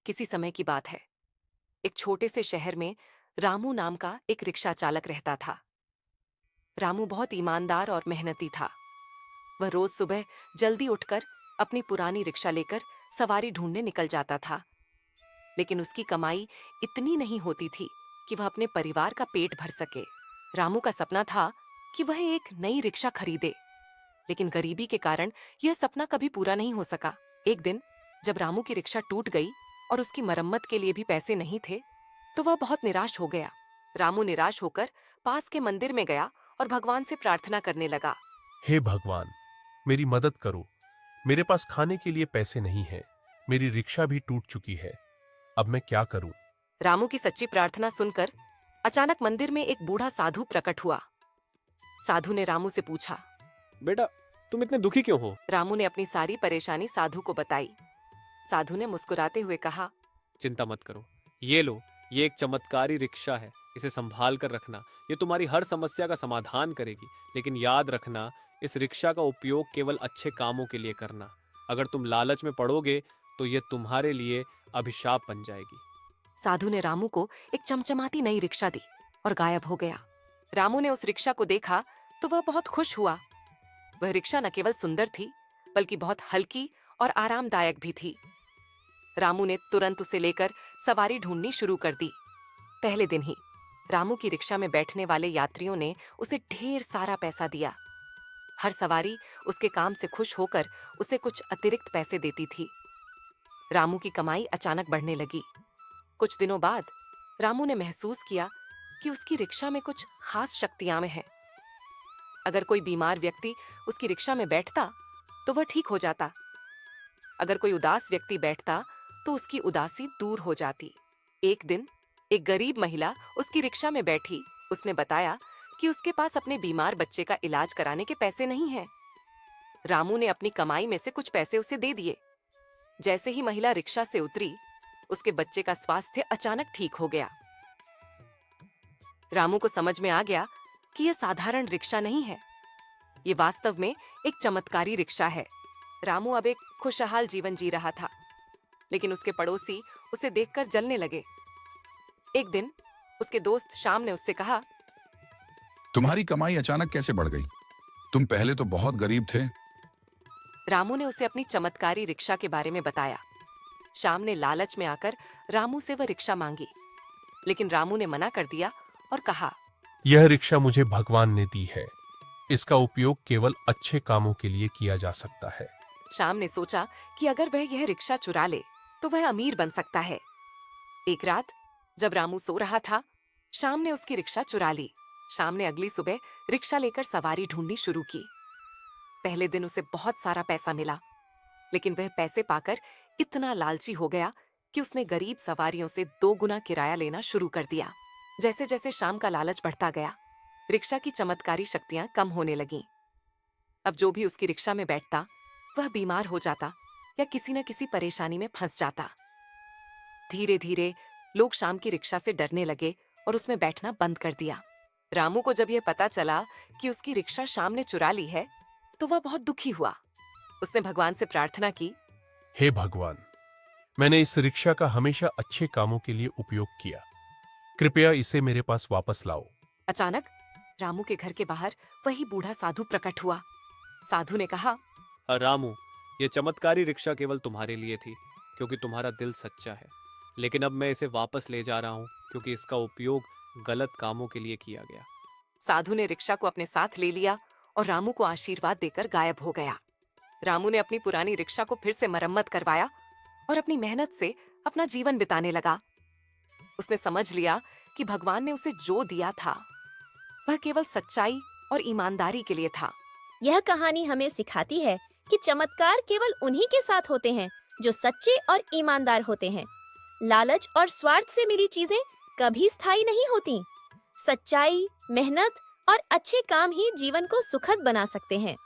किसी समय की बात है। एक छोटे से शहर में रामू नाम का एक रिक्शा चालक रहता था। रामू बहुत ईमानदार और मेहनती था। वह रोज सुबह जल्दी उठकर अपनी पुरानी रिक्शा लेकर सवारी ढूंढने निकल जाता था। लेकिन उसकी कमाई इतनी नहीं होती थी कि वह अपने परिवार का पेट भर सके। रामू का सपना था कि वह एक नई रिक्शा खरीदे, लेकिन गरीबी के कारण यह सपना कभी पूरा नहीं हो सका। एक दिन जब रामू की रिक्शा टूट गई और उसकी मरम्मत के लिए भी पैसे नहीं थे, तो वह बहुत निराश हो गया। रामू निराश होकर पास के मंदिर में गया और भगवान से प्रार्थना करने लगा। हे भगवान, मेरी मदद करो। मेरे पास खाने के लिए पैसे नहीं हैं। मेरी रिक्शा भी टूट चुकी है। अब मैं क्या करूं? रामू की सच्ची प्रार्थना सुनकर अचानक मंदिर में एक बूढ़ा साधु प्रकट हुआ। साधु ने रामू से पूछा। बेटा, तुम इतने दुखी क्यों हो? रामू ने अपनी सारी परेशानी साधु को बताई। साधु ने मुस्कुराते हुए कहा, चिंता मत करो, ये लो, ये एक चमत्कारी रिक्शा है। इसे संभाल कर रखना, ये तुम्हारी हर समस्या का समाधान करेगी। लेकिन याद रखना, इस रिक्शा का उपयोग केवल अच्छे कामों के लिए करना। अगर तुम लालच में पड़ोगे तो ये तुम्हारे लिए अभिशाप बन जाएगी। साधु ने रामू को एक चमचमाती नई रिक्शा दी और गायब हो गया। रामू ने उस रिक्शा को देखा तो वह बहुत खुश हुआ। वह रिक्शा न केवल सुंदर थी, बल्कि बहुत हल्की और आरामदायक भी थी। रामू ने तुरंत उसे लेकर सवारी ढूंढनी शुरू कर दी। पहले दिन ही रामू की रिक्शा में बैठने वाले यात्रियों ने उसे ढेर सारा पैसा दिया। हर सवारी उसके काम से खुश होकर उसे कुछ अतिरिक्त पैसे देती थी। रामू की कमाई अचानक बढ़ने लगी। कुछ दिनों बाद रामू ने महसूस किया कि उसकी रिक्शा में कुछ खास शक्तियां हैं। अगर कोई बीमार व्यक्ति उसकी रिक्शा में बैठता तो वह ठीक हो जाता। अगर कोई उदास व्यक्ति बैठता तो उसकी उदासी दूर हो जाती। एक दिन एक गरीब महिला उसकी रिक्शा में बैठी। उसने बताया कि उसके पास अपने बीमार बच्चे का इलाज कराने के पैसे नहीं हैं। रामू ने अपनी कमाई में से कुछ पैसे उसे दे दिए। जैसे ही महिला रिक्शा से उतरी, उसके बच्चे का स्वास्थ्य अचानक ठीक हो गया। रामू को समझ में आ गया कि यह साधारण रिक्शा नहीं है, ये वास्तव में एक चमत्कारी रिक्शा है। रामू अब एक खुशहाल जीवन जी रहा था, लेकिन उसके पड़ोसी उसे देखकर जलने लगे। एक दिन उसके दोस्त श्याम ने उससे कहा, तुम्हारी कमाई अचानक कैसे बढ़ गई? तुम पहले तो बहुत गरीब थे। रामू ने उसे अपनी चमत्कारी रिक्शा के बारे में बताया। श्याम ने लालच में आकर रामू से वह रिक्शा मांगी, लेकिन रामू ने मना कर दिया और कहा, यह रिक्शा मुझे भगवान ने दी है। इसका उपयोग केवल अच्छे कामों के लिए किया जा सकता है। श्याम ने सोचा कि अगर वह यह रिक्शा चुरा ले तो वह अमीर बन सकता है। एक रात जब रामू सो रहा था, श्याम ने उसकी रिक्शा चुरा ली। श्याम ने अगली सुबह रिक्शा लेकर सवारी ढूंढनी शुरू की। पहले दिन उसे बहुत सारा पैसा मिला, लेकिन वह पैसे पाकर इतना लालची हो गया कि उसने गरीब सवारियों से 2 गुना किराया लेना शुरू कर दिया। जैसे जैसे श्याम का लालच बढ़ता गया, रिक्शा की चमत्कारी शक्तियां कम होने लगीं। अब जो भी उसकी रिक्शा में बैठता, वह बीमार हो जाता या किसी न किसी परेशानी में फंस जाता। धीरे धीरे लोग श्याम की रिक्शा से डरने लगे और उसमें बैठना बंद कर दिया। रामू को जब यह पता चला कि उसकी रिक्शा श्याम ने चुरा ली है, तो वह बहुत दुखी हुआ। उसने भगवान से प्रार्थना की, हे भगवान, मैंने इस रिक्शा का हमेशा अच्छे कामों के लिए उपयोग किया। कृपया इसे मेरे पास वापस लाओ। अचानक रामू के घर के बाहर वही बूढ़ा साधु प्रकट हुआ। साधु ने कहा, रामू, ये चमत्कारी रिक्शा केवल तुम्हारे लिए थी, क्योंकि तुम्हारा दिल सच्चा है। लेकिन अब मैं इसे वापस ले जा रहा हूँ, क्योंकि इसका उपयोग गलत कामों के लिए किया गया। साधु ने रिक्शा को अपने साथ ले लिया और रामू को आशीर्वाद देकर गायब हो गया। रामू ने अपनी पुरानी रिक्शा को फिर से मरम्मत करवाया और अपनी मेहनत से अपना जीवन बिताने लगा। उसने समझ लिया कि भगवान ने उसे जो दिया था, वह केवल सच्चाई और ईमानदारी के लिए था। यह कहानी हमें सिखाती है कि चमत्कार केवल उन्हीं के साथ होते हैं जो सच्चे और ईमानदार होते हैं। लालच और स्वार्थ से मिली चीजें कभी स्थायी नहीं होती। सच्चाई, मेहनत और अच्छे काम ही जीवन को सुखद बना सकते हैं।